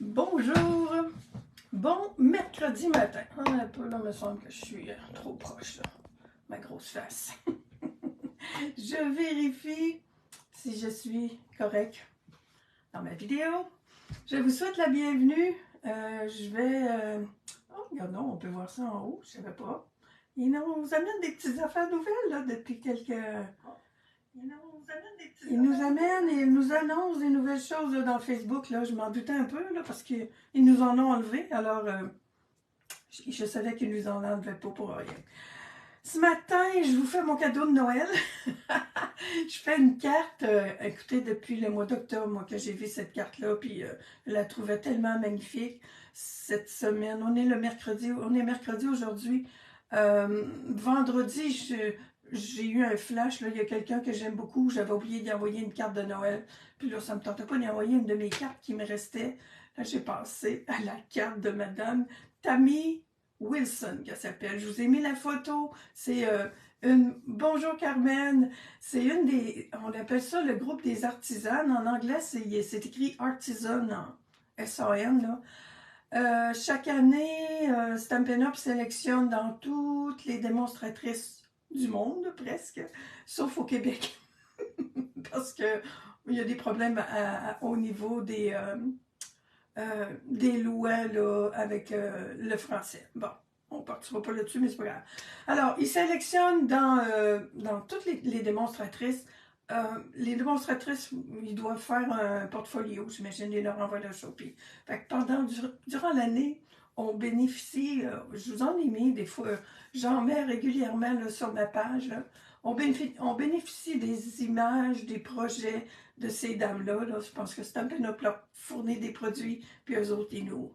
Bonjour! Bon mercredi matin. Un peu, là, il me semble que je suis trop proche, là. Ma grosse face. Je vérifie si je suis correct dans ma vidéo. Je vous souhaite la bienvenue. Je vais... Oh, regardez, on peut voir ça en haut, je ne savais pas. Ils nous amènent des petites affaires nouvelles, là, depuis quelques... Ils nous amènent et ils nous annoncent des nouvelles choses là, dans Facebook. Là. Je m'en doutais un peu là, parce qu'ils nous en ont enlevé. Alors, je savais qu'ils nous en enlevaient pas pour rien. Ce matin, je vous fais mon cadeau de Noël. Je fais une carte. Écoutez, depuis le mois d'octobre, moi, que j'ai vu cette carte-là, puis je la trouvais tellement magnifique. Cette semaine, on est mercredi aujourd'hui. Vendredi, j'ai eu un flash, là, il y a quelqu'un que j'aime beaucoup, j'avais oublié d'y envoyer une carte de Noël, puis là, ça ne me tentait pas d'y envoyer une de mes cartes qui me restait. Là, j'ai passé à la carte de Madame Tammy Wilson, qu'elle s'appelle. Je vous ai mis la photo, c'est une... Bonjour Carmen, c'est une des... On appelle ça le groupe des artisanes. En anglais, c'est écrit Artisan, en S-A-N, là. Chaque année, Stampin' Up sélectionne dans toutes les démonstratrices du monde, presque, sauf au Québec, parce que il y a des problèmes au niveau des lois là, avec le français. Bon, on ne partira pas là-dessus, mais c'est pas grave. Alors, ils sélectionnent dans toutes les démonstratrices. Les démonstratrices, ils doivent faire un portfolio, j'imagine, ils leur envoient le shopping. Fait que durant l'année, on bénéficie, je vous en ai mis des fois, j'en mets régulièrement là, sur ma page. Là. On bénéficie des images, des projets de ces dames-là. Là. Je pense que Stampin' Up leur fournit des produits, puis eux autres, ils nous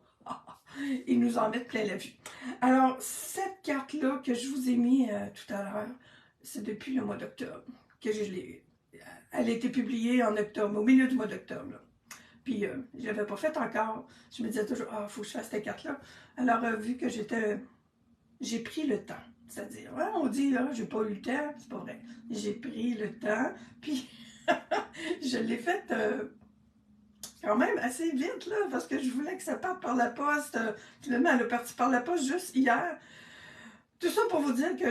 en mettent plein la vue. Alors, cette carte-là que je vous ai mis tout à l'heure, c'est depuis le mois d'octobre que je l'ai eue. Elle a été publiée en octobre, au milieu du mois d'octobre. Puis, je ne l'avais pas faite encore. Je me disais toujours, ah, il faut que je fasse cette carte-là. Alors, vu que j'ai pris le temps. C'est-à-dire, ouais, on dit, là, j'ai pas eu le temps. C'est pas vrai. J'ai pris le temps, puis je l'ai faite quand même assez vite, là, parce que je voulais que ça parte par la poste. Finalement, elle est partie par la poste juste hier. Tout ça pour vous dire que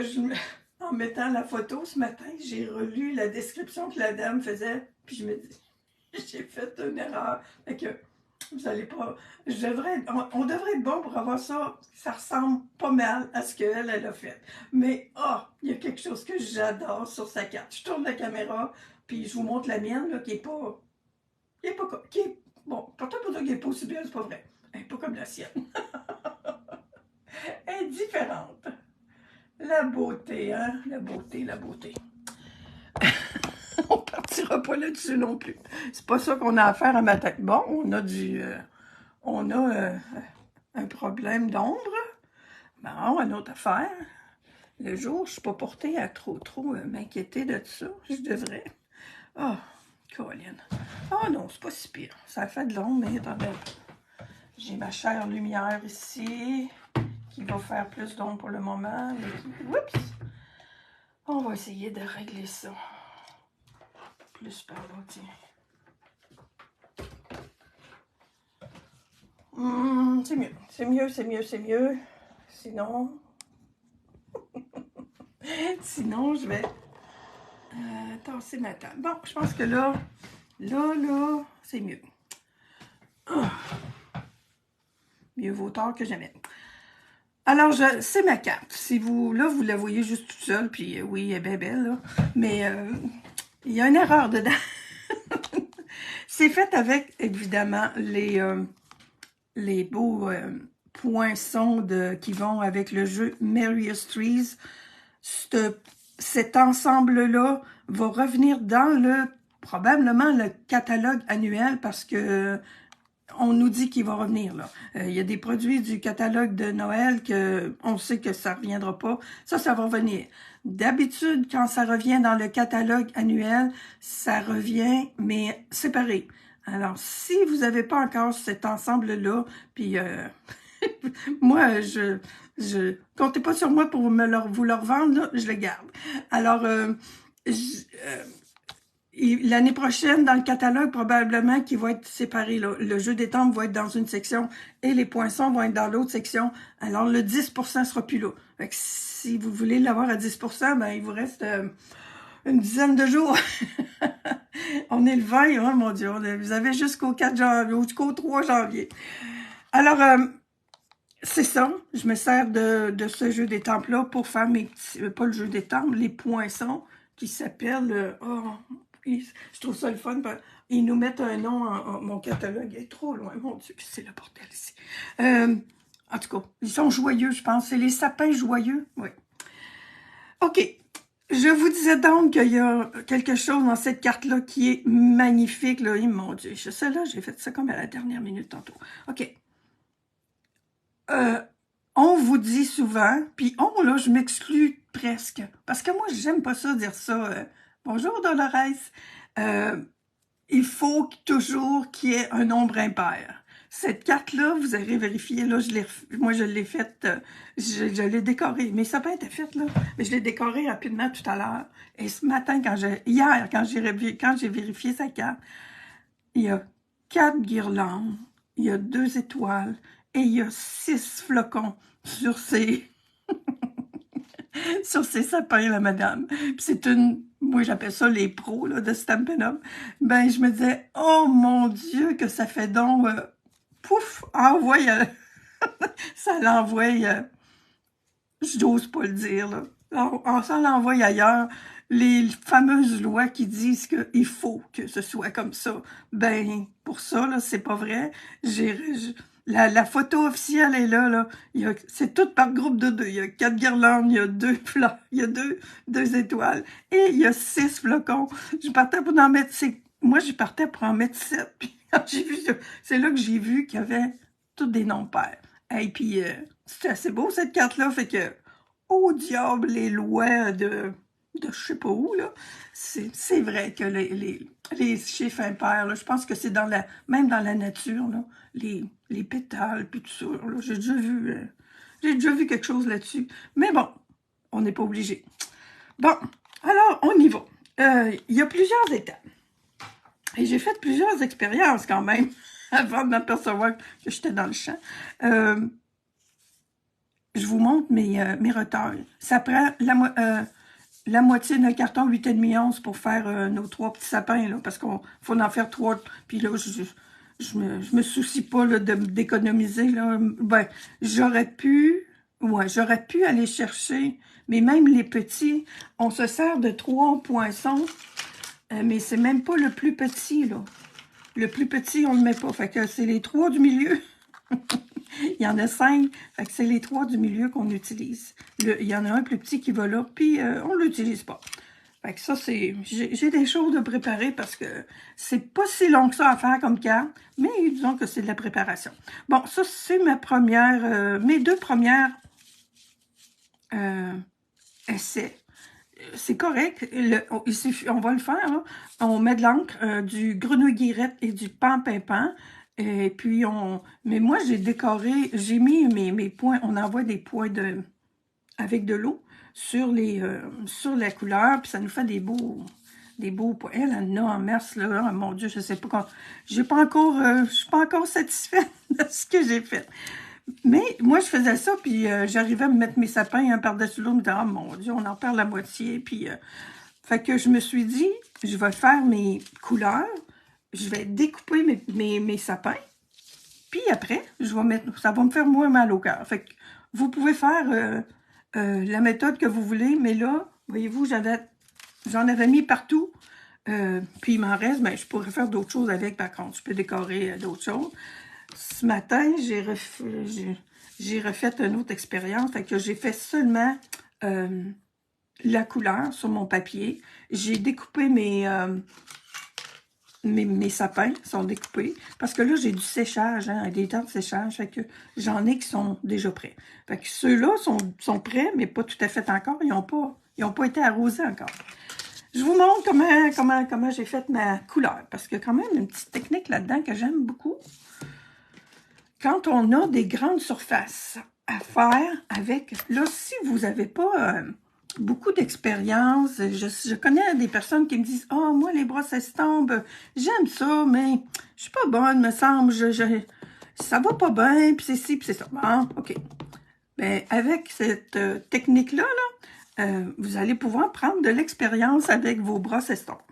en mettant la photo ce matin, j'ai relu la description que la dame faisait, puis je me dis, j'ai fait une erreur. Fait que vous allez pas. On devrait être bon pour avoir ça. Ça ressemble pas mal à ce qu'elle a fait. Mais il y a quelque chose que j'adore sur sa carte. Je tourne la caméra, puis je vous montre la mienne, là, qui est pas. Bon, pourtant pour dire qu'elle est pas aussi bien, c'est pas vrai. Elle est pas comme la sienne. Elle est différente. La beauté, hein? La beauté, la beauté. On partira pas là-dessus non plus. C'est pas ça qu'on a à faire à ma tête. Bon, on a un problème d'ombre. Bon, une autre affaire. Le jour, je suis pas portée à trop m'inquiéter de ça. Je devrais. Oh, Colin. Oh non, c'est pas si pire. Ça fait de l'ombre, mais attendez. J'ai ma chère lumière ici qui va faire plus d'ombre pour le moment. Oups! On va essayer de régler ça. Plus par là, tiens. C'est mieux. C'est mieux, c'est mieux, c'est mieux. Sinon... Sinon, je vais tasser ma table. Bon, je pense que là, c'est mieux. Mieux vaut tard que jamais. Alors, c'est ma carte. Si vous, là, vous la voyez juste toute seule, puis oui, elle est bien belle, là. Mais il y a une erreur dedans. C'est fait avec, évidemment, les beaux poinçons qui vont avec le jeu Merriest Trees. Cet ensemble-là va revenir dans probablement le catalogue annuel parce que on nous dit qu'il va revenir, là. Il y a des produits du catalogue de Noël que on sait que ça ne reviendra pas. Ça va revenir. D'habitude, quand ça revient dans le catalogue annuel, ça revient, mais séparé. Alors, si vous n'avez pas encore cet ensemble-là, puis moi, comptez pas sur moi pour vous le revendre, là, je le garde. Alors, l'année prochaine, dans le catalogue, probablement qu'il va être séparé. Là. Le jeu des temples va être dans une section et les poinçons vont être dans l'autre section. Alors, le 10% sera plus là. Fait que si vous voulez l'avoir à 10%, ben il vous reste une dizaine de jours. On est le 20, oh mon Dieu. Vous avez jusqu'au 4 janvier, jusqu'au 3 janvier. Alors, c'est ça. Je me sers de ce jeu des temples-là pour faire mes petits... pas le jeu des temples, les poinçons qui s'appellent... je trouve ça le fun. Ils nous mettent un nom, mon catalogue est trop loin. Mon Dieu, c'est le bordel ici. En tout cas, ils sont joyeux, je pense. C'est les sapins joyeux. Oui. OK. Je vous disais donc qu'il y a quelque chose dans cette carte-là qui est magnifique. Là. Mon Dieu, celle-là, j'ai fait ça comme à la dernière minute tantôt. OK. On vous dit souvent, puis là, je m'exclus presque, parce que moi, j'aime pas ça dire ça. Bonjour Dolores. Il faut toujours qu'il y ait un nombre impair. Cette carte-là, vous allez vérifier, là, moi je l'ai faite, je l'ai décorée. Mes sapins étaient faits, là, mais je l'ai décorée rapidement tout à l'heure. Et ce matin, hier, quand j'ai vérifié sa carte, il y a 4 guirlandes, il y a 2 étoiles, et il y a 6 flocons sur ces sur ces sapins, là, madame. C'est moi j'appelle ça les pros là, de Stampin' Up. Ben, je me disais, oh mon Dieu, que ça fait donc, pouf, envoie, ça l'envoie, j'ose pas le dire, là. Ça l'envoie ailleurs. Les fameuses lois qui disent qu'il faut que ce soit comme ça. Ben, pour ça, là, c'est pas vrai. La photo officielle est là. C'est tout par groupe de 2. Il y a 4 guirlandes, il y a 2 fleurs, il y a deux étoiles et il y a 6 flocons. Je partais pour en mettre... Moi, je partais pour en mettre 7. Puis quand j'ai vu ça, c'est là que j'ai vu qu'il y avait tous des noms pairs. Et puis, c'était assez beau, cette carte-là. Fait que, au diable, les lois de je sais pas où, là. C'est vrai que les chiffres impairs, là, je pense que c'est même dans la nature, là, les pétales, puis tout ça, là, j'ai déjà vu quelque chose là-dessus. Mais bon, on n'est pas obligé. Bon, alors, on y va. Il y a plusieurs étapes. Et j'ai fait plusieurs expériences, quand même, avant de m'apercevoir que j'étais dans le champ. Je vous montre mes retails. Ça prend la moitié d'un carton 8,5 onces pour faire nos 3 petits sapins, là, parce qu'on faut en faire 3. Puis là, je me soucie pas là, d'économiser. Ben, j'aurais pu aller chercher, mais même les petits, on se sert de 3 poinçons, mais c'est même pas le plus petit, là. Le plus petit, on le met pas. Fait que c'est les 3 du milieu. Il y en a 5, fait que c'est les 3 du milieu qu'on utilise. Il y en a un plus petit qui va là, puis on ne l'utilise pas. Fait que ça, c'est... J'ai des choses de préparer parce que c'est pas si long que ça à faire comme carte, mais disons que c'est de la préparation. Bon, ça, c'est mes 2 premières essais. C'est correct. On va le faire. Là. On met de l'encre, du grenouille-guirette et du pan-pimpin. Et puis, mais moi, j'ai décoré, j'ai mis mes points, on envoie des points avec de l'eau sur la couleur, puis ça nous fait des beaux points. Elle en a en masse, là, oh, mon Dieu, je sais pas je suis pas encore satisfaite de ce que j'ai fait. Mais moi, je faisais ça, puis j'arrivais à me mettre mes sapins un par-dessus l'autre, me disant, oh mon Dieu, on en perd la moitié, puis... fait que je me suis dit, je vais faire mes couleurs, je vais découper mes sapins, puis après, ça va me faire moins mal au cœur. Fait que vous pouvez faire la méthode que vous voulez, mais là, voyez-vous, j'en avais mis partout, puis il m'en reste, ben, je pourrais faire d'autres choses avec, par contre, je peux décorer d'autres choses. Ce matin, j'ai refait une autre expérience, fait que j'ai fait seulement la couleur sur mon papier. J'ai découpé mes sapins sont découpés. Parce que là, j'ai du séchage, hein, des temps de séchage. Fait que j'en ai qui sont déjà prêts. Fait que ceux-là sont prêts, mais pas tout à fait encore. Ils ont pas été arrosés encore. Je vous montre comment j'ai fait ma couleur. Parce qu'il y a quand même une petite technique là-dedans que j'aime beaucoup. Quand on a des grandes surfaces à faire avec... Là, si vous n'avez pas beaucoup d'expérience. Je connais des personnes qui me disent « Ah, moi, les brosses estampes, j'aime ça, mais je suis pas bonne, me semble. Ça va pas bien, puis c'est ci, puis c'est ça. » Bon, OK. Ben, avec cette technique-là, vous allez pouvoir prendre de l'expérience avec vos brosses estampes.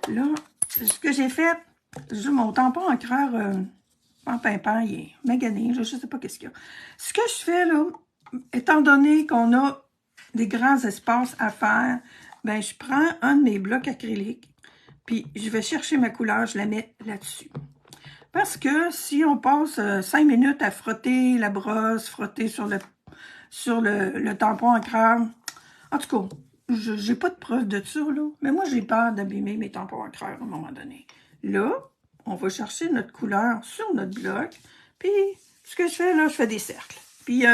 Là, ce que j'ai fait, mon tampon encreur en pimpant, il est magané, je sais pas qu'est-ce qu'il y a. Ce que je fais, là, étant donné qu'on a des grands espaces à faire, ben je prends un de mes blocs acryliques, puis je vais chercher ma couleur, je la mets là-dessus. Parce que si on passe 5 minutes à frotter la brosse, frotter sur le tampon encreur, en tout cas, j'ai pas de preuve de ça, là, mais moi j'ai peur d'abîmer mes tampons encreur à un moment donné. Là, on va chercher notre couleur sur notre bloc, puis ce que je fais, là, je fais des cercles. Puis,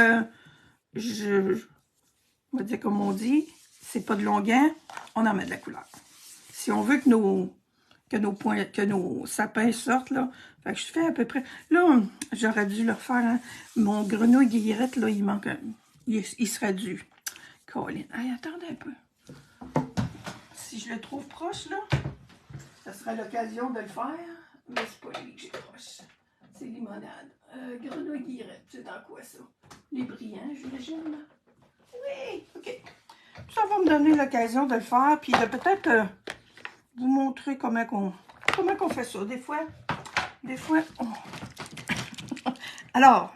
on va dire comme on dit, c'est pas de longueur, on en met de la couleur. Si on veut que nos sapins sortent, là, fait que je fais à peu près... Là, j'aurais dû le refaire, hein. Mon grenouille guillerette, là, il manque... Il serait dû. Colin, hey, attendez un peu. Si je le trouve proche, là, ça sera l'occasion de le faire. Mais c'est pas lui que j'ai proche. C'est limonade. Grenouille guillerette, c'est dans quoi ça? Les brillants, j'imagine. Oui, OK. Ça va me donner l'occasion de le faire, puis de peut-être vous montrer comment qu'on fait ça. Des fois, Alors,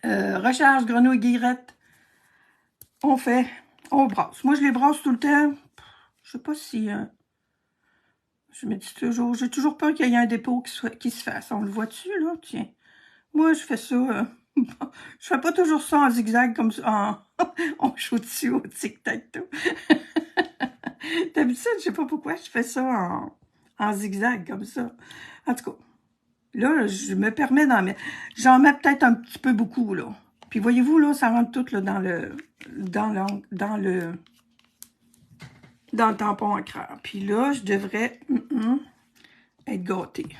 recharge grenouille guillerette, on brasse. Moi, je les brasse tout le temps. Je sais pas si... je me dis toujours, j'ai toujours peur qu'il y ait un dépôt qui se fasse. On le voit-tu, là? Tiens. Moi, je fais ça... je fais pas toujours ça en zigzag comme ça, on joue dessus au tic-tac-toe. D'habitude, je sais pas pourquoi je fais ça en zigzag comme ça. En tout cas, là, je me permets d'en mettre. J'en mets peut-être un petit peu beaucoup, là. Puis voyez-vous, là, ça rentre tout là, dans le tampon encreur. Puis là, je devrais être gâtée.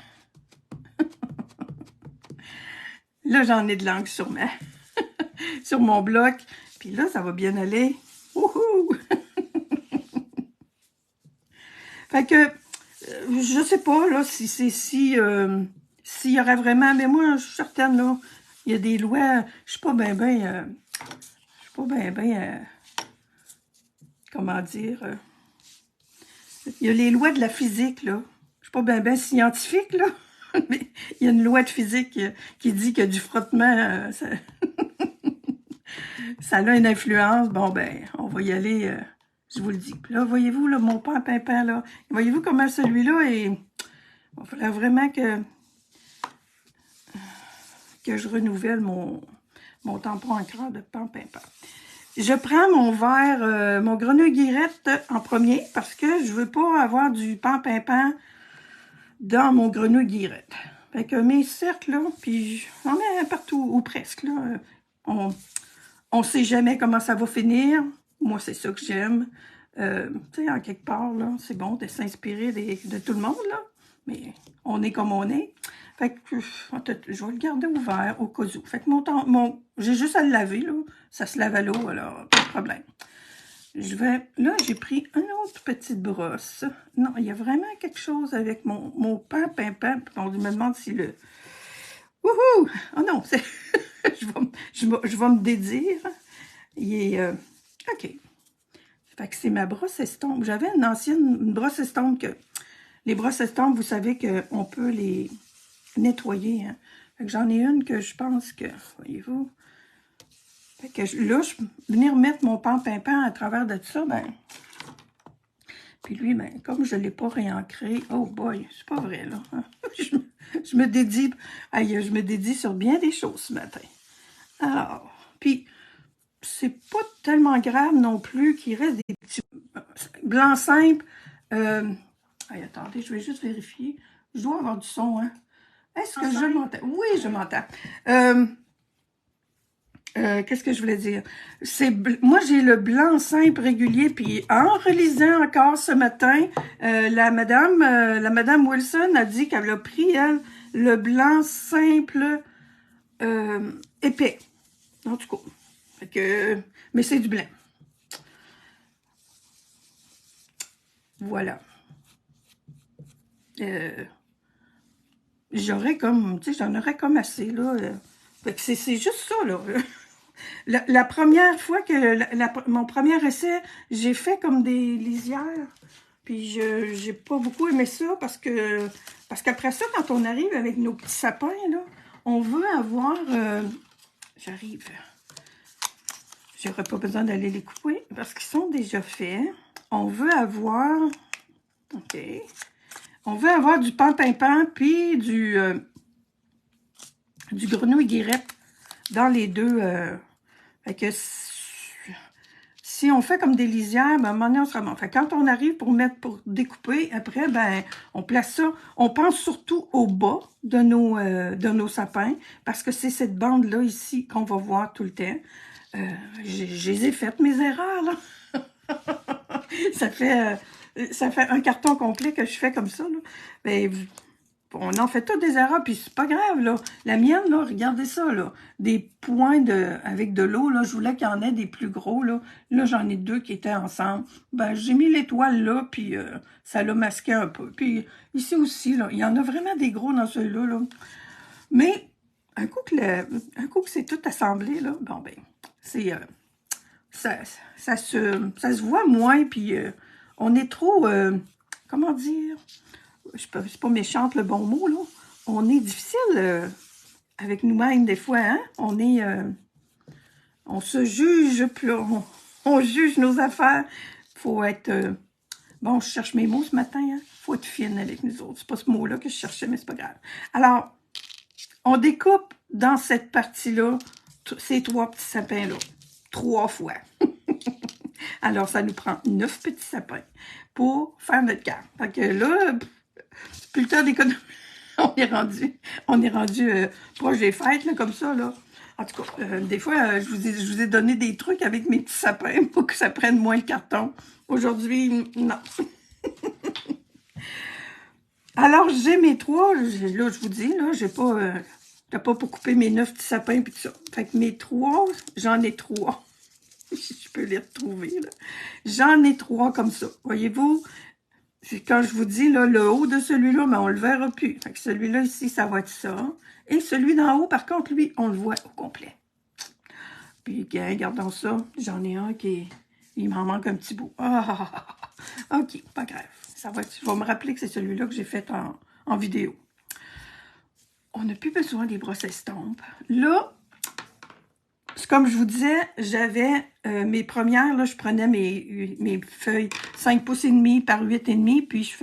Là, j'en ai de l'encre sur mon bloc. Puis là, ça va bien aller. Wouhou! Fait que, je sais pas, là, s'il y aurait vraiment... Mais moi, je suis certaine, là, il y a des lois... Je suis pas comment dire... il y a les lois de la physique, là. Je suis pas bien scientifique, là. Mais il y a une loi de physique qui dit que du frottement, ça a une influence. Bon, ben, on va y aller, je vous le dis. Puis là, voyez-vous, là, mon pain pimpant, là. Voyez-vous comment celui-là est... Il va falloir vraiment que je renouvelle mon tampon encreur de pain pimpant. Je prends mon verre, mon grenouille guillerette en premier parce que je veux pas avoir du pain pimpant dans mon grenouille guillerette. Fait que mes cercles, là, puis j'en mets partout, ou presque, là. On sait jamais comment ça va finir. Moi, c'est ça que j'aime. Tu sais, en quelque part, là, c'est bon de s'inspirer de tout le monde, là. Mais on est comme on est. Fait que je vais le garder ouvert au cas où. Fait que j'ai juste à le laver, là. Ça se lave à l'eau, alors pas de problème. Là, j'ai pris une autre petite brosse. Non, il y a vraiment quelque chose avec mon pain pimpant. On me demande si le... Wouhou! Oh non, c'est... je vais me dédire. Il est... OK. Fait que c'est ma brosse estompe. J'avais une brosse estompe que... Les brosses estampes, vous savez qu'on peut les nettoyer. Hein? Fait que j'en ai une que je pense que... Voyez-vous... Fait que là, je venir mettre mon pain pimpant à travers de ça, ben... Puis lui, ben, comme je ne l'ai pas réancré... Oh boy, c'est pas vrai, là. je me dédie... Aïe, je me dédie sur bien des choses ce matin. Alors, puis... C'est pas tellement grave non plus qu'il reste des petits blancs simples. Aïe, attendez, je vais juste vérifier. Je dois avoir du son, hein. Est-ce que je m'entends? Oui, je m'entends. Qu'est-ce que je voulais dire? Moi, j'ai le blanc simple régulier, puis en relisant encore ce matin, la madame Wilson a dit qu'elle a pris, elle, le blanc simple épais. En tout cas. Fait que, mais c'est du blanc. Voilà. J'aurais comme, tu sais, j'en aurais comme assez, là. Fait que c'est juste ça, là. La première fois que, mon premier essai, j'ai fait comme des lisières. Puis j'ai pas beaucoup aimé ça parce qu'après ça, quand on arrive avec nos petits sapins, là, on veut avoir... j'arrive. J'aurais pas besoin d'aller les couper parce qu'ils sont déjà faits. On veut avoir... OK. On veut avoir du pan-pimpin puis du grenouille-guirette dans les deux. Fait que si on fait comme des lisières, ben, à un moment donné, on sera bon. Fait que quand on arrive pour découper, après, ben, on place ça. On pense surtout au bas de nos sapins, parce que c'est cette bande-là ici qu'on va voir tout le temps. Je les ai faites, mes erreurs, là. ça fait un carton complet que je fais comme ça, là. Ben, on en fait toutes des erreurs, puis c'est pas grave, là. La mienne, là, regardez ça, là. Des points avec de l'eau, là. Je voulais qu'il y en ait des plus gros, là. Là, j'en ai deux qui étaient ensemble. Ben, j'ai mis l'étoile là, puis ça l'a masqué un peu. Puis ici aussi, là, il y en a vraiment des gros dans celui-là, là. Mais, un coup que c'est tout assemblé, là, bon, ben, c'est... ça se voit moins, puis on est trop... comment dire... C'est pas méchante le bon mot, là. On est difficile avec nous-mêmes des fois, hein? On se juge, puis on juge nos affaires. Faut être... bon, je cherche mes mots ce matin, hein? Faut être fine avec nous autres. C'est pas ce mot-là que je cherchais, mais c'est pas grave. Alors, on découpe dans cette partie-là ces 3 petits sapins-là. 3 fois. Alors, ça nous prend 9 petits sapins pour faire notre carte. Fait que là... Plus le temps d'économiser. On est rendu proche des fêtes, là, comme ça, là. En tout cas, des fois, je vous ai donné des trucs avec mes petits sapins pour que ça prenne moins de carton. Aujourd'hui, non. Alors, j'ai mes 3, là, je vous dis, là, j'ai pas pour couper mes 9 petits sapins puis tout ça. Fait que mes 3, j'en ai 3. Je peux les retrouver, là. J'en ai 3 comme ça. Voyez-vous? Quand je vous dis, là, le haut de celui-là, mais on le verra plus. Fait que celui-là, ici, ça va être ça. Et celui d'en haut, par contre, lui, on le voit au complet. Puis, regardons ça. J'en ai un il m'en manque un petit bout. Ah, OK, pas grave. Ça va me rappeler que c'est celui-là que j'ai fait en vidéo. On n'a plus besoin des brosses estampes. Là, comme je vous disais, j'avais mes premières, là, je prenais mes feuilles 5 pouces et demi par 8 et demi, puis je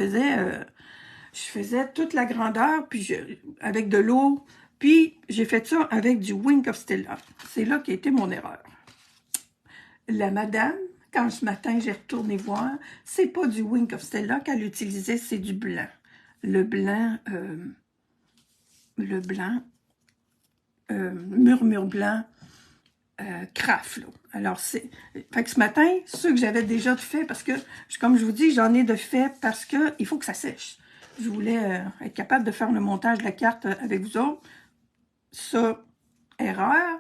faisais toute la grandeur, puis avec de l'eau, puis j'ai fait ça avec du Wink of Stella. C'est là qu'a été mon erreur. La madame, quand ce matin j'ai retourné voir, c'est pas du Wink of Stella qu'elle utilisait, c'est du blanc. Le blanc, murmure blanc, craft, là. Alors, fait que ce matin, ceux que j'avais déjà fait, parce que, comme je vous dis, j'en ai de fait parce que il faut que ça sèche. Je voulais être capable de faire le montage de la carte avec vous autres. Ça, erreur.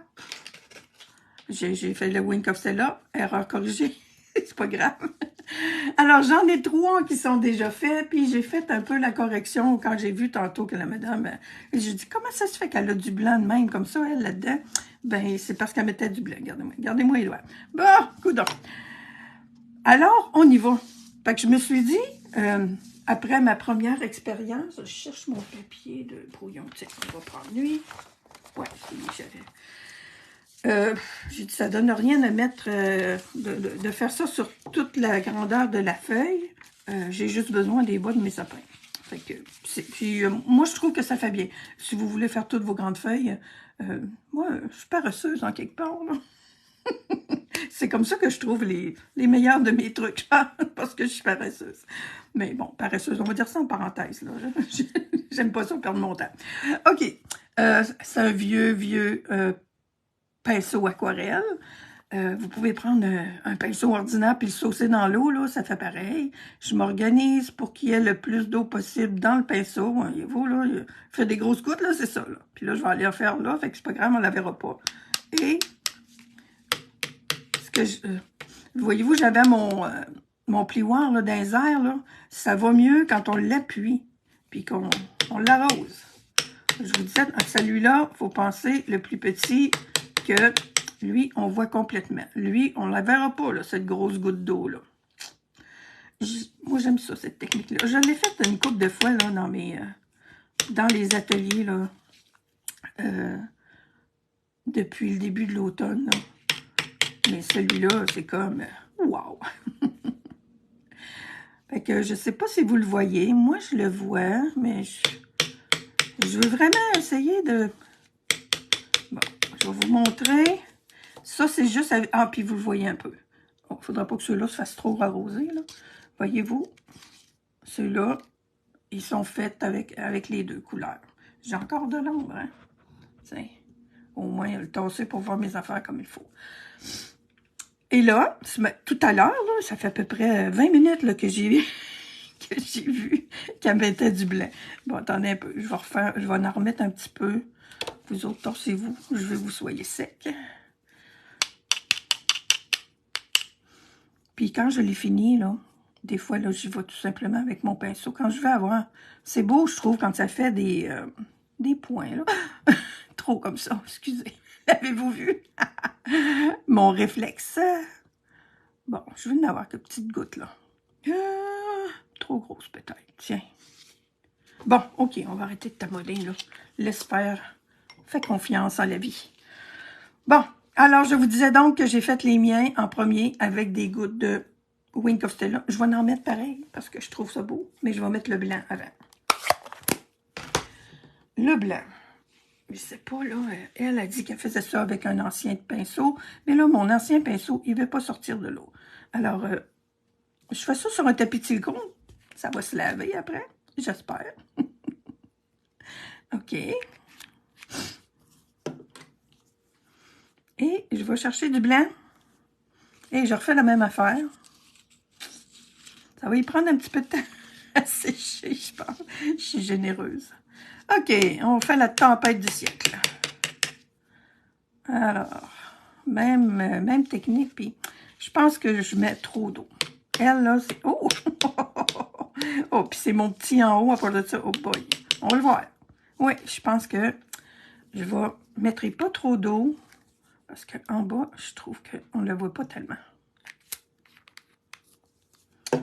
J'ai fait le Wink of Stella, erreur corrigée. C'est pas grave. Alors, j'en ai 3 qui sont déjà faits, puis j'ai fait un peu la correction quand j'ai vu tantôt que la madame... j'ai dit, comment ça se fait qu'elle a du blanc de même comme ça, elle, là-dedans? Ben, c'est parce qu'elle mettait du blanc. Regardez-moi les doigts. Bon, coudonc. Alors, on y va. Fait que je me suis dit, après ma première expérience, je cherche mon papier de brouillon. Tu sais, on va prendre lui. Ouais, j'ai dit, ça donne rien de mettre, de faire ça sur toute la grandeur de la feuille. J'ai juste besoin des bas de mes sapins. Fait que, puis, moi, je trouve que ça fait bien. Si vous voulez faire toutes vos grandes feuilles, moi, je suis paresseuse en quelque part, là. C'est comme ça que je trouve les meilleurs de mes trucs, parce que je suis paresseuse. Mais bon, paresseuse, on va dire ça en parenthèse, là. J'aime pas ça perdre mon temps. OK. C'est un vieux pinceau aquarelle. Vous pouvez prendre un pinceau ordinaire puis le saucer dans l'eau, là, ça fait pareil. Je m'organise pour qu'il y ait le plus d'eau possible dans le pinceau. Voyez-vous, là, il fait des grosses gouttes, là, c'est ça, là. Puis là, je vais aller en faire là, fait que c'est pas grave, on la verra pas. Et, voyez-vous, j'avais mon plioir là, dans les airs, là, ça va mieux quand on l'appuie, puis qu'on l'arrose. Je vous disais, celui-là, il faut penser le plus petit que lui, on voit complètement. Lui, on ne la verra pas, là, cette grosse goutte d'eau, là. Moi, j'aime ça, cette technique-là. Je l'ai faite une couple de fois, là, dans les ateliers, là, depuis le début de l'automne, là. Mais celui-là, c'est comme, wow! Fait que je sais pas si vous le voyez. Moi, je le vois, mais je veux vraiment essayer de... Bon, je vais vous montrer. Ça, c'est juste... Ah, puis vous le voyez un peu. Bon, il faudra pas que ceux-là se fassent trop arroser, là. Voyez-vous? Ceux-là, ils sont faits avec les deux couleurs. J'ai encore de l'ombre, hein? Tiens, au moins le tasser pour voir mes affaires comme il faut. Et là, tout à l'heure, ça fait à peu près 20 minutes là, que j'ai vu qu'elle mettait du blanc. Bon, attendez un peu, je vais en remettre un petit peu. Vous autres, torsez-vous, je veux que vous soyez secs. Puis quand je l'ai fini, là, des fois, là, j'y vais tout simplement avec mon pinceau. Quand je veux avoir... C'est beau, je trouve, quand ça fait des points, là. Trop comme ça, excusez. Avez-vous vu? Mon réflexe. Bon, je vais en avoir que petites gouttes, là. Trop grosse, peut-être. Tiens. Bon, OK, on va arrêter de tamoder, là. Laisse faire. Fais confiance en la vie. Bon, alors, je vous disais donc que j'ai fait les miens en premier avec des gouttes de Wink of Stella. Je vais en mettre pareil, parce que je trouve ça beau, mais je vais mettre le blanc avant. Le blanc. Je sais pas, là, elle a dit qu'elle faisait ça avec un ancien pinceau, mais là, mon ancien pinceau, il ne veut pas sortir de l'eau. Alors, je fais ça sur un tapis de silicone. Ça va se laver après, j'espère. OK. Et je vais chercher du blanc. Et je refais la même affaire. Ça va y prendre un petit peu de temps à sécher, je pense. Je suis généreuse. OK, on fait la tempête du siècle. Alors, même technique, puis je pense que je mets trop d'eau. Elle, là, c'est... Oh! Oh, puis c'est mon petit en haut à part de ça. Oh boy! On va le voir. Oui, je pense que je vais mettre pas trop d'eau, parce qu'en bas, je trouve qu'on ne le voit pas tellement.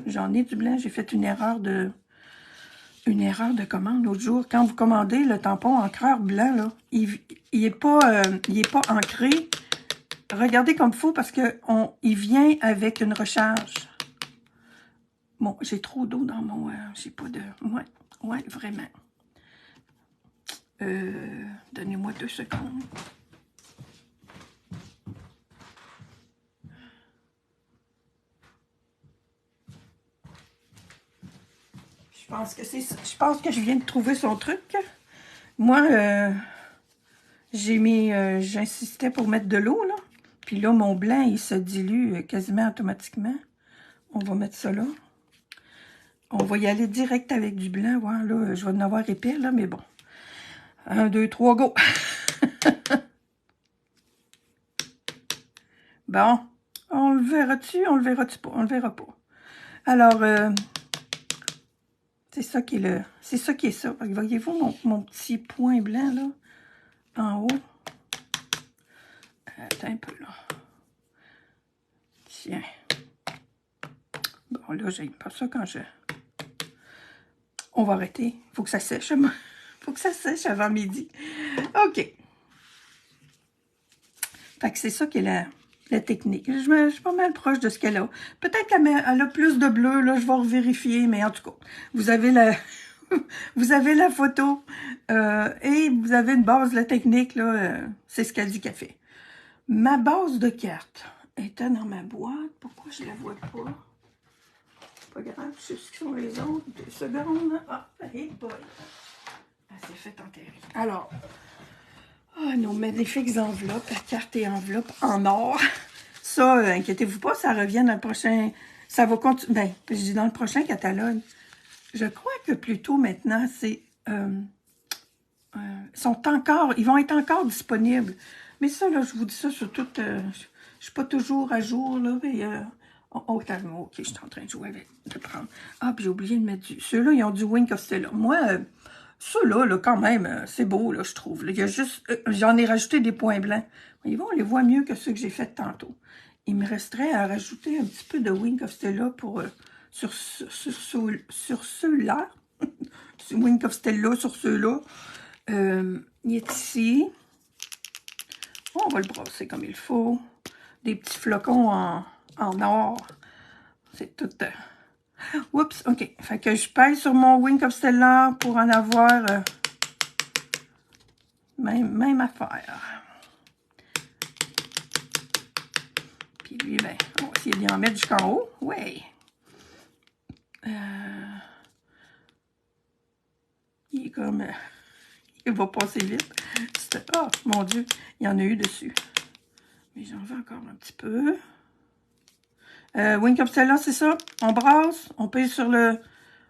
J'en ai du blanc, j'ai fait une erreur de commande l'autre jour. Quand vous commandez le tampon encreur blanc, là, il est pas ancré. Regardez comme il faut parce il vient avec une recharge. Bon, j'ai trop d'eau dans mon... j'ai pas de... Ouais, vraiment. Donnez-moi 2 secondes. Je pense que je viens de trouver son truc. Moi, j'insistais pour mettre de l'eau, là. Puis là, mon blanc, il se dilue quasiment automatiquement. On va mettre ça là. On va y aller direct avec du blanc. Ouais, là, je vais en avoir épais, là, mais bon. 1, 2, 3, go! Bon. On le verra-tu? On le verra-tu pas? On le verra pas. Alors, c'est ça qui est ça. Voyez-vous mon petit point blanc, là, en haut? Attends un peu, là. Tiens. Bon, là, j'aime pas ça quand je... On va arrêter. Faut que ça sèche. Faut que ça sèche avant midi. OK. Fait que c'est ça qui est la technique. Je suis pas mal proche de ce qu'elle a. Peut-être qu'elle a plus de bleu, là, je vais revérifier, mais en tout cas, vous avez la, vous avez la photo et vous avez une base de la technique, là, c'est ce qu'elle dit qu'elle fait. Ma base de carte était dans ma boîte. Pourquoi je la vois pas? Pas grave, je sais ce qui sont les autres. 2 secondes. Ah, hey boy. Elle s'est fait enterrer. Alors, nos magnifiques enveloppes, carte et enveloppe en or. Ça, inquiétez-vous pas, ça revient dans le prochain... Ça va continuer... Ben, je dis dans le prochain catalogue. Je crois que plutôt maintenant, c'est... ils vont être encore disponibles. Mais ça, là, je vous dis ça sur tout... je suis pas toujours à jour, là, mais Oh, oh, ok, je suis en train de jouer avec, de prendre. Ah, puis j'ai oublié de mettre du... Ceux-là, ils ont du Wink of Stella. Moi, ceux-là, là, quand même, c'est beau, là, je trouve. Là. Il y a juste... j'en ai rajouté des points blancs. Voyez-vous, on les voit mieux que ceux que j'ai fait tantôt. Il me resterait à rajouter un petit peu de Wink of Stella pour... sur ceux-là. Wink of Stella sur ceux-là. Il est ici. On va le brasser comme il faut. Des petits flocons en or. C'est tout... Oups, ok. Fait que je pèse sur mon Wink of Stella pour en avoir même affaire. Puis lui, ben, on va essayer d'y en mettre jusqu'en haut. Ouais. Il est comme... il va passer vite. Oh, mon Dieu, il y en a eu dessus. Mais j'en veux encore un petit peu. Wink of Stella, c'est ça. On brasse, on pèse sur le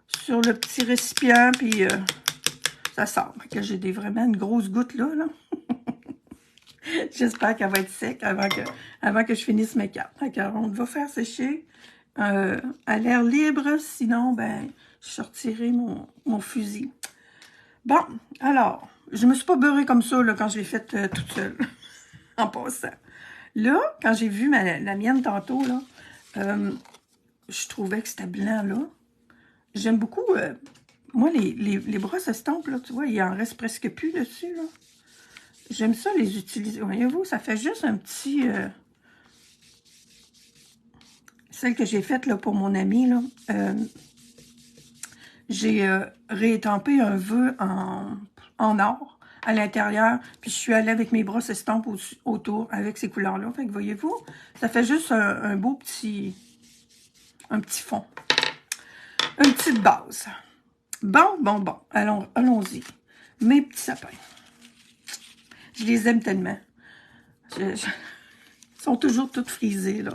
petit récipient, puis ça sort. Que j'ai vraiment une grosse goutte là. J'espère qu'elle va être sec avant que je finisse mes cartes. D'accord, on va faire sécher à l'air libre. Sinon, ben, je sortirai mon fusil. Bon, alors, je me suis pas beurrée comme ça là, quand je l'ai faite toute seule, en passant. Là, quand j'ai vu la mienne tantôt, là, je trouvais que c'était blanc, là. J'aime beaucoup, moi, les brosses estampes, là, tu vois, il en reste presque plus dessus, là. J'aime ça les utiliser. Voyez-vous, ça fait juste un petit... celle que j'ai faite, là, pour mon ami, là. J'ai réétampé un vœu en or à l'intérieur, puis je suis allée avec mes brosses estampes autour avec ces couleurs-là. Fait que voyez-vous, ça fait juste un beau petit... un petit fond. Une petite base. Bon. Allons-y. Mes petits sapins. Je les aime tellement. Ils sont toujours toutes frisés, là.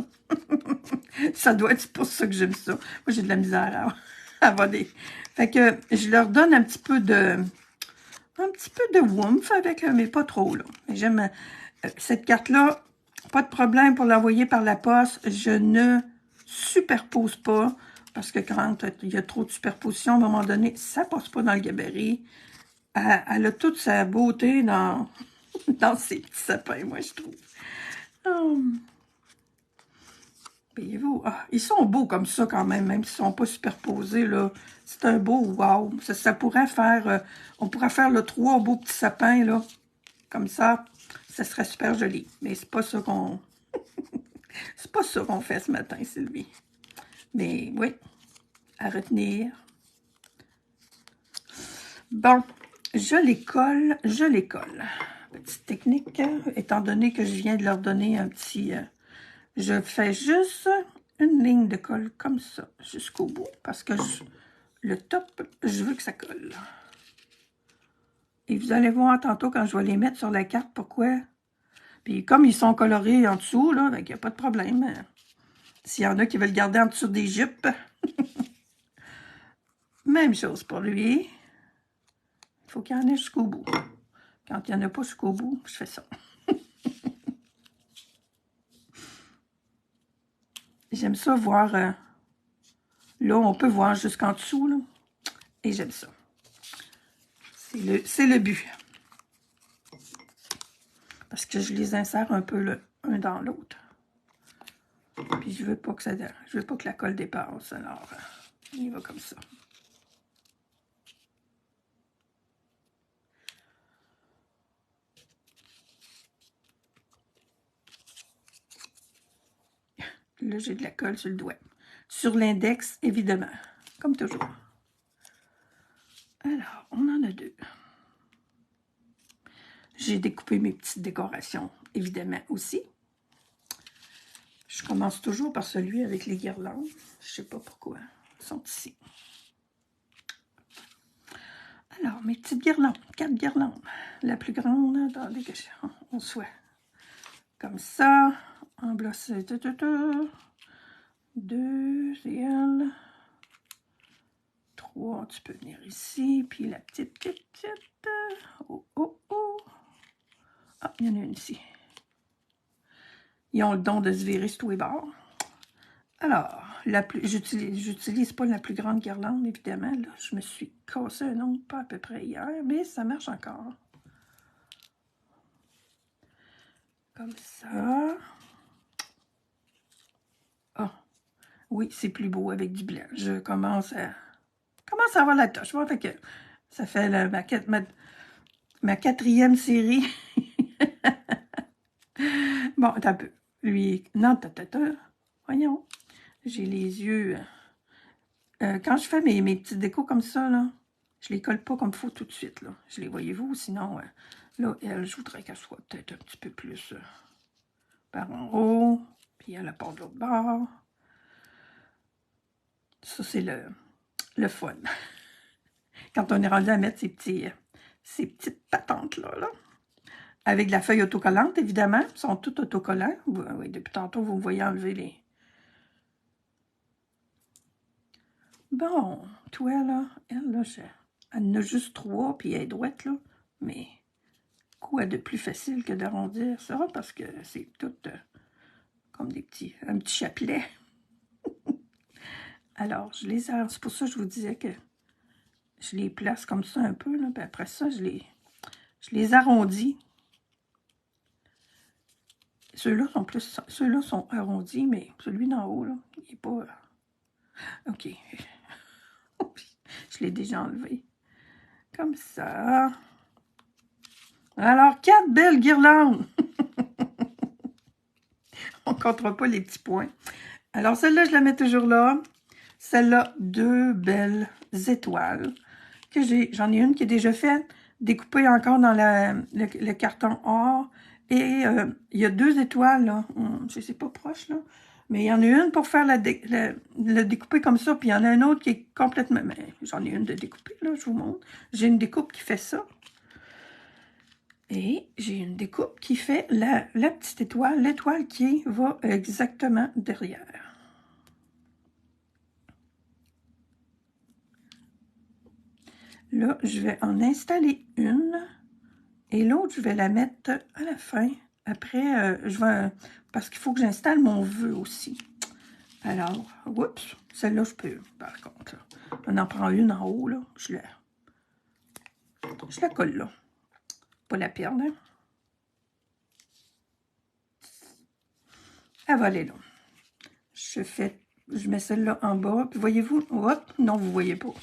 Ça doit être pour ça que j'aime ça. Moi, j'ai de la misère à avoir des... Fait que je leur donne un petit peu de woomph avec, mais pas trop, là. J'aime cette carte-là. Pas de problème pour l'envoyer par la poste. Je ne superpose pas. Parce que quand il y a trop de superposition, à un moment donné, ça passe pas dans le gabarit. Elle a toute sa beauté dans ces petits sapins, moi, je trouve. Voyez-vous, ils sont beaux comme ça quand même s'ils ne sont pas superposés, là. C'est un beau wow. Ça pourrait faire, on pourrait faire le 3 beaux petits sapins, là. Comme ça serait super joli. Mais c'est pas ça qu'on... c'est pas ça qu'on fait ce matin, Sylvie. Mais oui, à retenir. Bon, je les colle. Petite technique, étant donné que je viens de leur donner un petit... je fais juste une ligne de colle comme ça, jusqu'au bout, parce que le top, je veux que ça colle. Et vous allez voir tantôt quand je vais les mettre sur la carte, pourquoi. Puis comme ils sont colorés en dessous, là, il n'y a pas de problème. S'il y en a qui veulent garder en dessous des jupes, même chose pour lui. Il faut qu'il y en ait jusqu'au bout. Quand il n'y en a pas jusqu'au bout, je fais ça. J'aime ça voir... là, on peut voir jusqu'en dessous, là. Et j'aime ça. C'est le but. Parce que je les insère un peu un dans l'autre. Puis je veux pas que je veux pas que la colle dépasse. Alors, il va comme ça. Là, j'ai de la colle sur le doigt. Sur l'index, évidemment. Comme toujours. Alors, on en a deux. J'ai découpé mes petites décorations, évidemment, aussi. Je commence toujours par celui avec les guirlandes. Je sais pas pourquoi. Ils sont ici. Alors, mes petites guirlandes. 4 guirlandes. La plus grande, attendez que on soit comme ça. En blossé. 2, c'est elle. 3, tu peux venir ici. Puis la petite. Oh. Ah, il y en a une ici. Ils ont le don de se virer sur tous les bords. Alors, j'utilise pas la plus grande guirlande, évidemment. Là, je me suis cassé un ongle pas à peu près hier, mais ça marche encore. Comme ça. Ah, oui, c'est plus beau avec du blanc. Je commence à avoir la touche. Bon, fait que ça fait ma quatrième série. Bon, attends un peu. Lui, non, voyons. J'ai les yeux... quand je fais mes petites décos comme ça, là, je les colle pas comme il faut tout de suite, là. Je les voyez-vous, sinon, là, elle, je voudrais qu'elle soit peut-être un petit peu plus par en haut, puis elle part de l'autre bord. Ça, c'est le fun. Quand on est rendu à mettre ces petites patentes-là, là. Avec de la feuille autocollante, évidemment. Ils sont toutes autocollants. Oui, depuis tantôt, vous me voyez enlever les... Bon, toi, là, elle, là, elle en a juste 3, puis elle est droite, là. Mais quoi de plus facile que d'arrondir ça, parce que c'est tout comme un petit chapelet. Alors, c'est pour ça que je vous disais que je les place comme ça un peu, là, puis après ça, je les arrondis. Ceux-là sont arrondis, mais celui d'en haut, là, il n'est pas... OK. Je l'ai déjà enlevé. Comme ça. Alors, 4 belles guirlandes. On ne comptera pas les petits points. Alors, celle-là, je la mets toujours là. Celle-là, 2 belles étoiles. J'en ai une qui est déjà faite, découpée encore dans le carton or. Et il y a 2 étoiles, là. Je ne sais pas proche, là. Mais il y en a une pour faire le découper comme ça, puis il y en a une autre qui est complètement... Mais j'en ai une de découpée, là, je vous montre. J'ai une découpe qui fait ça. Et j'ai une découpe qui fait la petite étoile, l'étoile qui va exactement derrière. Là, je vais en installer une. Et l'autre, je vais la mettre à la fin. Après, parce qu'il faut que j'installe mon vœu aussi. Alors, oups, celle-là, je peux, par contre. Là, on en prend une en haut, là. Je la colle là. Pas la perdre, hein. Elle va aller là. Je mets celle-là en bas. Puis voyez-vous, hop, non, vous voyez pas.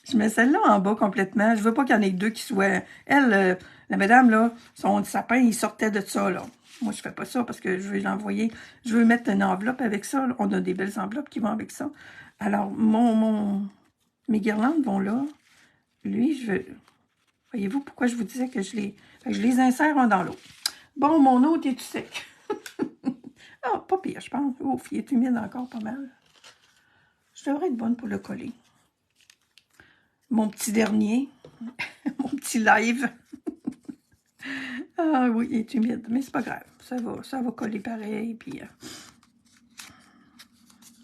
Je mets celle-là en bas complètement. Je veux pas qu'il y en ait 2 qui soient... Elle, la madame, là, son sapin, il sortait de ça, là. Moi, je fais pas ça parce que je veux l'envoyer. Je veux mettre une enveloppe avec ça. Là. On a des belles enveloppes qui vont avec ça. Alors, mes guirlandes vont là. Lui, je veux... Voyez-vous pourquoi je vous disais que je les insère un dans l'autre. Bon, mon autre est tout sec. Ah, pas pire, je pense. Ouf, il est humide encore pas mal. Je devrais être bonne pour le coller. Mon petit dernier. Mon petit live. Ah oui, il est humide, mais c'est pas grave. Ça va coller pareil. Puis,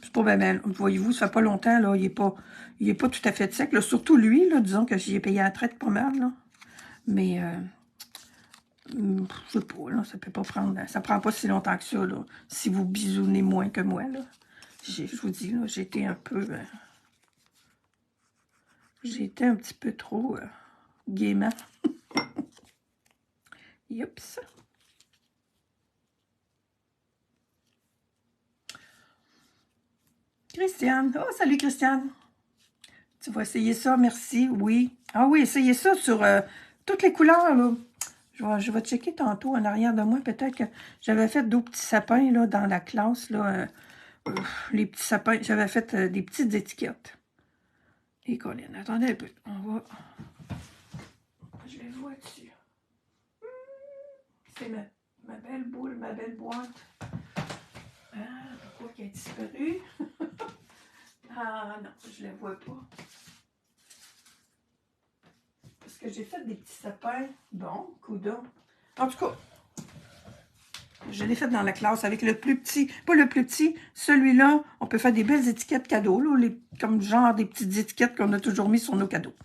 c'est pas bien mal. Voyez-vous, ça fait pas longtemps, là. Il est pas tout à fait sec. Là. Surtout lui, là, disons que j'y ai payé à la traite pas mal. Là. Mais, je sais pas, là, ça peut pas prendre... Ça prend pas si longtemps que ça, là. Si vous bisounez moins que moi, là. Je vous dis, là, j'étais un peu... j'étais un petit peu trop gaiement. Youps. Christiane. Oh, salut Christiane. Tu vas essayer ça, merci, oui. Ah oui, essayez ça sur toutes les couleurs, là. Je vais checker tantôt en arrière de moi. Peut-être que j'avais fait 2 petits sapins, là, dans la classe, là. Les petits sapins. J'avais fait des petites étiquettes. Et Colin, attendez un peu. On va... Je les vois dessus. C'est ma belle boule, ma belle boîte. Ah, pourquoi qu'elle a disparu? Ah non, je ne la vois pas. Parce que j'ai fait des petits sapins. Bon, coudon. En tout cas, je l'ai fait dans la classe avec le plus petit. Pas le plus petit, celui-là, on peut faire des belles étiquettes cadeaux. Là, comme genre des petites étiquettes qu'on a toujours mis sur nos cadeaux.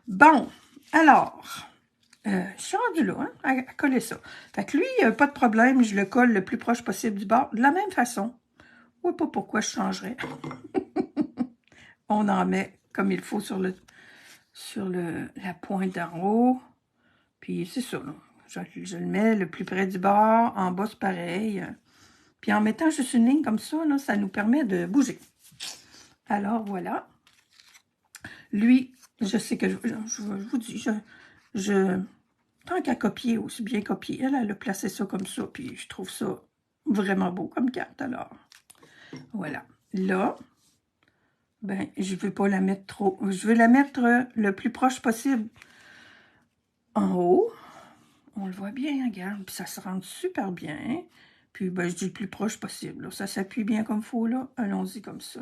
Bon, alors, Je suis rendue là, hein, à coller ça. Fait que lui, pas de problème, je le colle le plus proche possible du bord, de la même façon. Je ne sais pas pourquoi je changerais. On en met comme il faut sur la pointe d'en haut. Puis c'est ça, là. Je le mets le plus près du bord, en bas c'est pareil. Puis en mettant juste une ligne comme ça, là, ça nous permet de bouger. Alors voilà. Lui, je sais que je vous dis, tant qu'à copier, aussi bien copier, elle a placé ça comme ça, puis je trouve ça vraiment beau comme carte, alors. Voilà. Là, ben, je ne veux pas la mettre trop. Je veux la mettre le plus proche possible en haut. On le voit bien, regarde, puis ça se rend super bien. Puis, ben, je dis le plus proche possible. Là. Ça s'appuie bien comme il faut, là. Allons-y comme ça.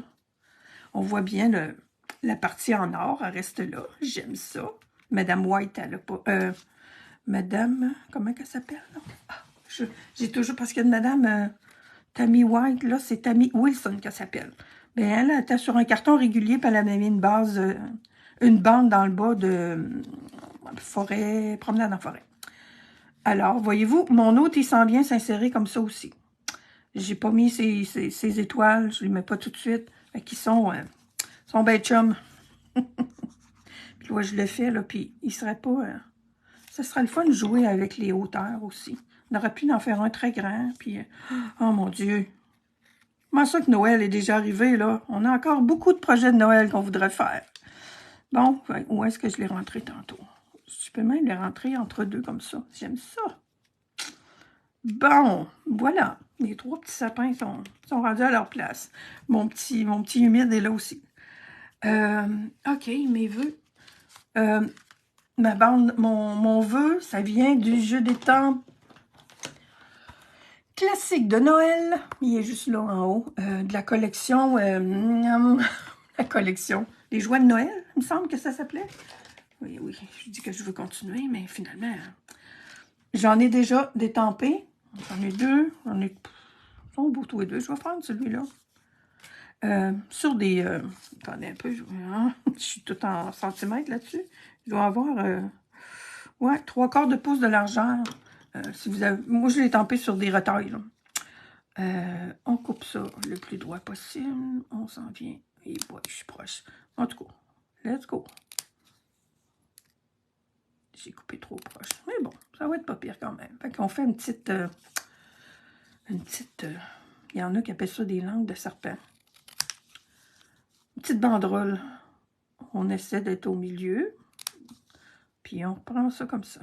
On voit bien la partie en or, elle reste là. J'aime ça. Madame White, elle a pas... Madame... Comment elle s'appelle, là? Ah, j'ai toujours... Parce que Madame Tammy White, là, c'est Tammy Wilson qu'elle s'appelle. Ben, elle était sur un carton régulier, puis elle avait mis une base... une bande dans le bas de forêt... Promenade en forêt. Alors, voyez-vous, mon autre, il s'en vient s'insérer comme ça aussi. J'ai pas mis ces étoiles, je les mets pas tout de suite. Fait qu'ils sont ben chum. Puis là, je le fais, là, puis il serait pas... ça serait le fun de jouer avec les hauteurs aussi. On aurait pu en faire un très grand, puis... oh mon Dieu! Comment ça que Noël est déjà arrivé, là? On a encore beaucoup de projets de Noël qu'on voudrait faire. Bon, où est-ce que je l'ai rentré tantôt? Je peux même les rentrer entre deux comme ça. J'aime ça. Bon, voilà. Les 3 petits sapins sont rendus à leur place. Mon petit humide est là aussi. OK, mes vœux. Ma bande, mon vœu, ça vient du jeu des temps classique de Noël. Il est juste là en haut. De la collection. La collection. Les jouets de Noël, il me semble que ça s'appelait. Oui, oui, je dis que je veux continuer, mais finalement, j'en ai déjà détampé. J'en ai 2. J'en ai... Ils sont beaux tous les deux. Je vais prendre celui-là. Sur des... attendez un peu. Je suis tout en centimètres là-dessus. Je dois avoir... ouais, 3/4 de pouce de largeur. Si vous avez, moi, je l'ai tampé sur des retailles. On coupe ça le plus droit possible. On s'en vient. Et ouais, je suis proche. En tout cas, let's go. J'ai coupé trop proche. Mais bon, ça va être pas pire quand même. Fait qu'on fait une petite... il y en a qui appellent ça des langues de serpent. Une petite banderole. On essaie d'être au milieu. Puis on reprend ça comme ça.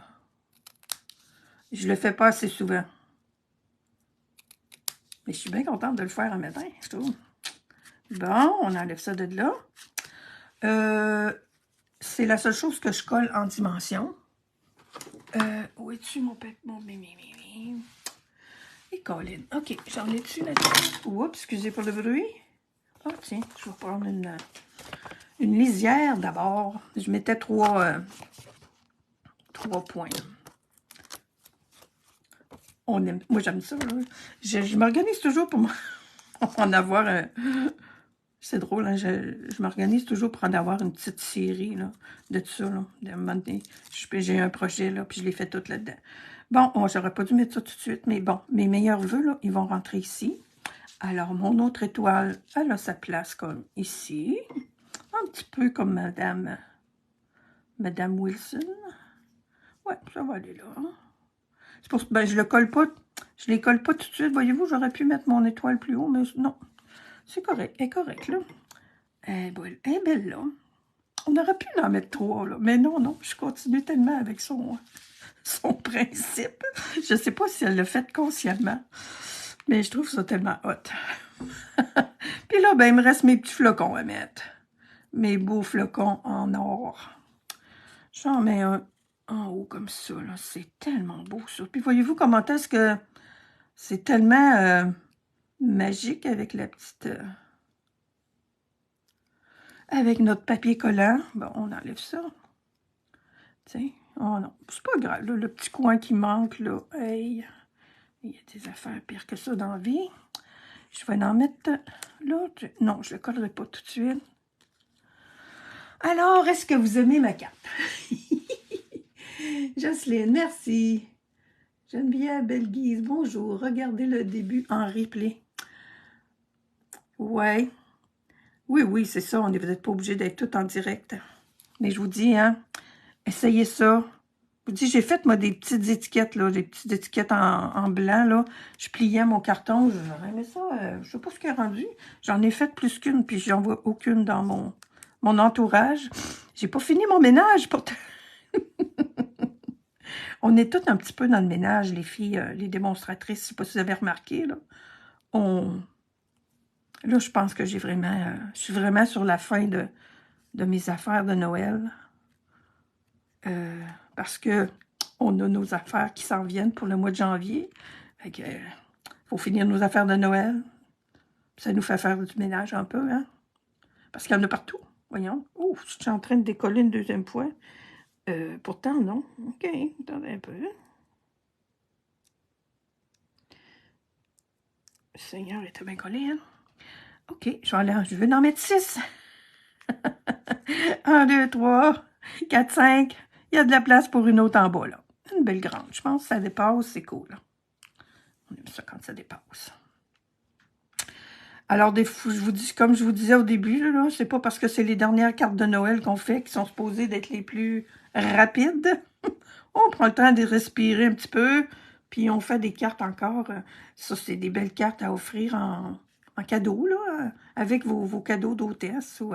Je le fais pas assez souvent. Mais je suis bien contente de le faire un matin, je trouve. Bon, on enlève ça de là. C'est la seule chose que je colle en dimension. Où es-tu, mon pépé? Et Colin. OK, j'en ai-tu là-dessus? Oups, excusez pour le bruit. Ah, tiens, je vais prendre une lisière d'abord. Je mettais 3 points. Moi, j'aime ça. Là. Je m'organise toujours pour en avoir un... C'est drôle, hein? Je m'organise toujours pour en avoir une petite série là, de tout ça. Là. J'ai un projet, là, puis je les fais toutes là-dedans. Bon, j'aurais pas dû mettre ça tout de suite, mais bon, mes meilleurs vœux, là, ils vont rentrer ici. Alors, mon autre étoile, elle a sa place comme ici. Un petit peu comme Madame Wilson. Ouais, ça va aller là. C'est pour ben, je les colle pas tout de suite. Voyez-vous, j'aurais pu mettre mon étoile plus haut, mais non. C'est correct, elle est correcte, là. Elle est belle, là. On aurait pu en mettre 3, là. Mais non, je continue tellement avec son principe. Je sais pas si elle l'a fait consciemment, mais je trouve ça tellement hot. Puis là, ben, il me reste mes petits flocons à mettre. Mes beaux flocons en or. J'en mets un en haut comme ça, là. C'est tellement beau, ça. Puis voyez-vous comment est-ce que c'est tellement magique avec la petite... avec notre papier collant. Bon, on enlève ça. Tiens. Oh non, c'est pas grave, là, le petit coin qui manque, là. Hey, il y a des affaires pires que ça dans la vie. Je vais en mettre l'autre. Non, je le collerai pas tout de suite. Alors, est-ce que vous aimez ma cape? Jocelyne, merci. Geneviève Belguise, bonjour. Regardez le début en replay. Ouais. Oui, c'est ça. Vous n'êtes pas obligé d'être tout en direct. Mais je vous dis, hein, essayez ça. Je vous dis, j'ai fait, moi, des petites étiquettes, là, des petites étiquettes en blanc, là. Je pliais mon carton. J'aurais aimé ça. Je sais pas ce qu'il est rendu. J'en ai fait plus qu'une, puis j'en vois aucune dans mon entourage. J'ai pas fini mon ménage, pourtant. On est toutes un petit peu dans le ménage, les filles, les démonstratrices. Je sais pas si vous avez remarqué, là. Là, je pense que je suis vraiment sur la fin de mes affaires de Noël. Parce que on a nos affaires qui s'en viennent pour le mois de janvier. Fait que, faut finir nos affaires de Noël. Ça nous fait faire du ménage un peu, hein? Parce qu'il y en a partout. Voyons. Oh, je suis en train de décoller une deuxième fois. Pourtant, non. OK, attendez un peu. Le Seigneur était bien collé, hein? OK, je vais en mettre 6. 1, 2, 3, 4, 5. Il y a de la place pour une autre en bas, là. Une belle grande. Je pense que ça dépasse, c'est cool. Là. On aime ça quand ça dépasse. Alors, je vous dis, comme je vous disais au début, là, c'est pas parce que c'est les dernières cartes de Noël qu'on fait qui sont supposées d'être les plus rapides. On prend le temps de respirer un petit peu, puis on fait des cartes encore. Ça, c'est des belles cartes à offrir en cadeau, là, avec vos cadeaux d'hôtesse. Ou,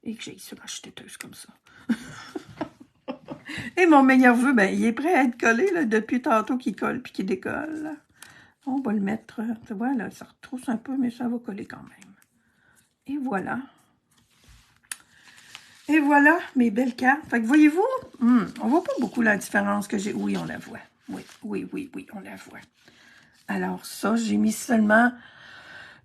et que j'ai ça quand je suis têteuse comme ça. Et mon meilleur vœu, ben, il est prêt à être collé, là, depuis tantôt qu'il colle puis qu'il décolle. On va le mettre, tu vois, là, ça retrousse un peu, mais ça va coller quand même. Et voilà. Et voilà, mes belles cartes. Fait que voyez-vous, on voit pas beaucoup la différence que j'ai. Oui, on la voit. Oui, on la voit. Alors ça, j'ai mis seulement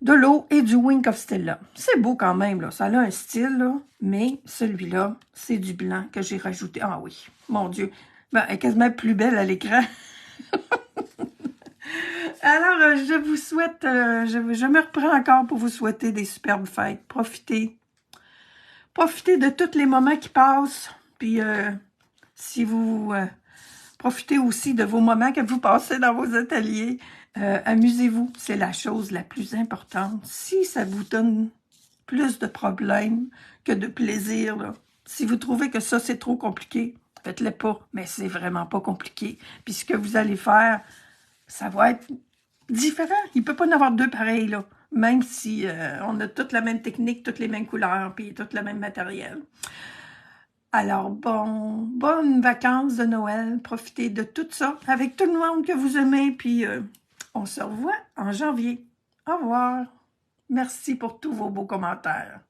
de l'eau et du Wink of Stella. C'est beau quand même, là. Ça a un style, là. Mais celui-là, c'est du blanc que j'ai rajouté. Ah oui, mon Dieu. Ben, elle est quasiment plus belle à l'écran. Alors, je vous souhaite, je me reprends encore pour vous souhaiter des superbes fêtes. Profitez. Profitez de tous les moments qui passent. Puis, si vous profitez aussi de vos moments que vous passez dans vos ateliers, amusez-vous. C'est la chose la plus importante. Si ça vous donne plus de problèmes que de plaisir, là, si vous trouvez que ça, c'est trop compliqué, faites-le pas. Mais c'est vraiment pas compliqué. Puis ce que vous allez faire, ça va être différent. Il peut pas y en avoir deux pareils, là. Même si on a toute la même technique, toutes les mêmes couleurs, puis tout le même matériel. Alors, bonnes vacances de Noël. Profitez de tout ça avec tout le monde que vous aimez. Puis, on se revoit en janvier. Au revoir. Merci pour tous vos beaux commentaires.